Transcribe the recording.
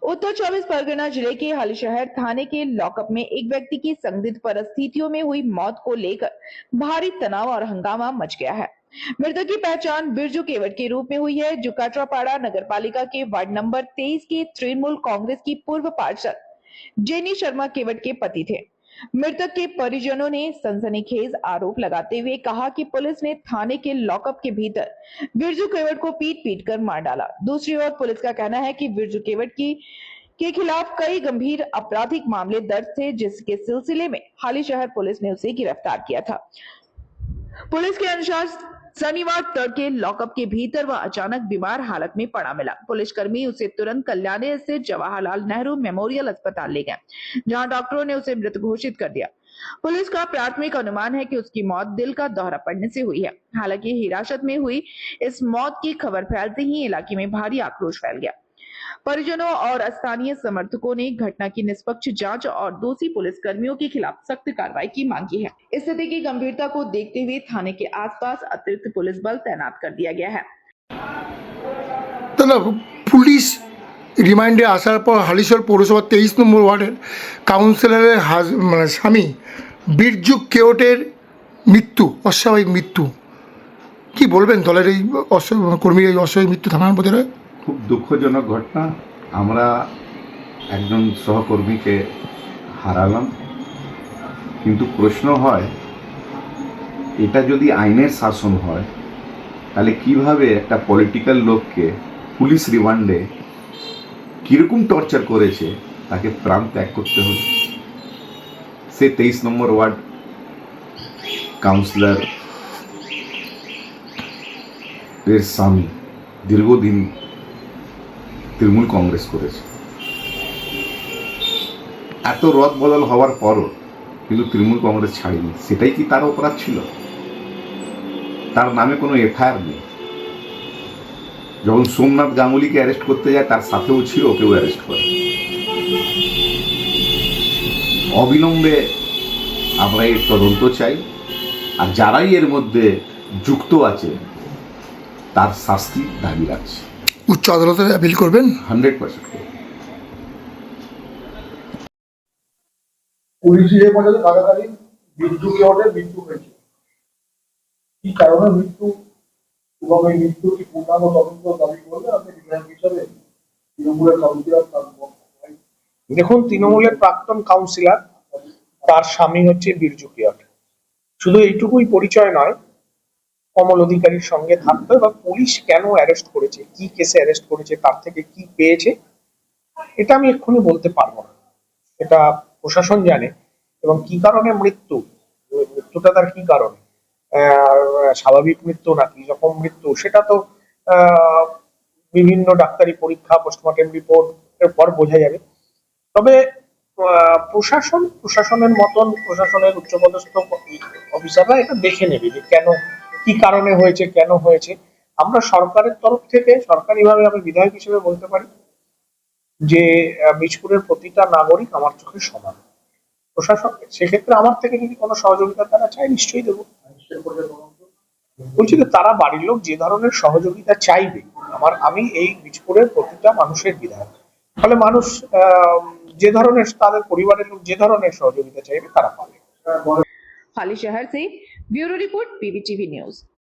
उत्तर 24 परगना जिले के हालीशहर थाने के लॉकअप में एक व्यक्ति की संदिग्ध परिस्थितियों में हुई मौत को लेकर भारी तनाव और हंगामा मच गया है। मृतक की पहचान बिरजू केवट के रूप में हुई है, जो काटरापाड़ा नगरपालिका के वार्ड नंबर 23 के तृणमूल कांग्रेस की पूर्व पार्षद जेनी शर्मा केवट के पति थे। मृतक के परिजनों ने सनसनीखेज आरोप लगाते हुए कहा कि पुलिस ने थाने के लॉकअप के भीतर बिरजू केवट को पीट कर मार डाला। दूसरी ओर पुलिस का कहना है कि बिरजू केवट के खिलाफ कई गंभीर आपराधिक मामले दर्ज थे, जिसके सिलसिले में हालीशहर पुलिस ने उसे गिरफ्तार किया था। पुलिस के अनुसार शनिवार तड़के लॉकअप के भीतर वह अचानक बीमार हालत में पड़ा मिला। पुलिसकर्मी उसे तुरंत कल्याणी स्थित जवाहरलाल नेहरू मेमोरियल अस्पताल ले गए, जहां डॉक्टरों ने उसे मृत घोषित कर दिया। पुलिस का प्राथमिक अनुमान है कि उसकी मौत दिल का दौरा पड़ने से हुई है। हालांकि हिरासत में हुई इस मौत की खबर फैलते ही इलाके में भारी आक्रोश फैल गया। परिजनों और स्थानीय समर्थकों ने घटना की निष्पक्ष जांच और दोषी पुलिसकर्मियों के खिलाफ सख्त कार्रवाई की मांग की है। स्थिति की गंभीरता को देखते हुए थाने के आसपास अतिरिक्त पुलिस बल तैनात कर दिया गया है। পুলিশ রিমান্ডে আসার পর হালিশহর পৌরসভার 23 নম্বর ওয়ার্ডের কাউন্সিলরের স্বামী বিরজু কেওটের মৃত্যু, অস্বাভাবিক মৃত্যু। কি বলবেন দলের এই কর্মীর এই অস্বাভাবিক মৃত্যু থানার মধ্যে? খুব দুঃখজনক ঘটনা। আমরা একজন সহকর্মীকে হারালাম, কিন্তু প্রশ্ন হয় এটা যদি আইনের শাসন হয় তাহলে কিভাবে একটা পলিটিক্যাল লোককে পুলিশ রিমান্ডে কীরকম টর্চার করেছে তাকে প্রাণ ত্যাগ করতে হলো। সে 23 নম্বর ওয়ার্ড কাউন্সিলর এর স্বামী দীর্ঘদিন তৃণমূল কংগ্রেস করেছে। এত রদ বদল হওয়ার পরও কিন্তু তৃণমূল কংগ্রেস ছাড়েনি। সেটাই কি তার অপরাধ ছিল? তার নামে কোনো এফআইআর নেই। যখন সোমনাথ গাঙ্গুলিকে অ্যারেস্ট করতে যায় তার সাথেও ছিল, ওকেও অ্যারেস্ট করে। অবিলম্বে আমরা এর তদন্ত চাই, আর যারাই এর মধ্যে যুক্ত আছে তার শাস্তি দাবি রাখছে। উচ্চ আদালতে অ্যাপিল করবেন? 100% করবে। পুলিশের হেফাজতে থাকাকালীন বিরজু কেওটের মৃত্যু হয়েছে। কি কারণে মৃত্যু এবং এই মৃত্যুর কি পূর্ণাঙ্গ তদন্ত দাবি করবে আপনি বিধায়ক হিসাবে, তৃণমূলের কাউন্সিলর? দেখুন, তৃণমূলের প্রাক্তন কাউন্সিলর, তার স্বামী হচ্ছে বিরজু কেওট। শুধু এইটুকুই পরিচয় নয়, কমল অধিকারীর সঙ্গে থাকতো। এবং পুলিশ কেন অ্যারেস্ট করেছে, কি কেসে অ্যারেস্ট করেছে, তার থেকে কি পেয়েছে, এটা আমি এক্ষুনি বলতে পারবো না। এটা প্রশাসন জানে। এবং কি কারণে মৃত্যুটা তার কি কারণে, স্বাভাবিক মৃত্যু নাকি জখম মৃত্যু, সেটা তো বিভিন্ন ডাক্তারি পরীক্ষা, পোস্টমর্টেম রিপোর্ট এর পর বোঝা যাবে। তবে প্রশাসনের মতন প্রশাসনের উচ্চপদস্থ অফিসাররা এটা দেখে নেবে যে কেন, কি কারণে হয়েছে, কেন হয়েছে। আমরা সরকারের তরফ থেকে সরকারিভাবে আমি বিধায়ক হিসেবে বলতে পারি যে বীজপুরের প্রতিটা নাগরিক আমার চোখে সমান। প্রশাসন সেক্ষেত্রে আমার থেকে যদি কোনো সহযোগিতা তারা চায়, নিশ্চয়ই দেবো। বলছি যে তারা বাড়ির লোক যে ধরনের সহযোগিতা চাইবে, আমি এই বীজপুরের প্রতিটা মানুষের বিধায়ক, ফলে মানুষ যে ধরনের, তাদের পরিবারের লোক যে ধরনের সহযোগিতা চাইবে তারা পাবে। हालीशहर से ब्यूरो रिपोर्ट, पीबीटीवी न्यूज।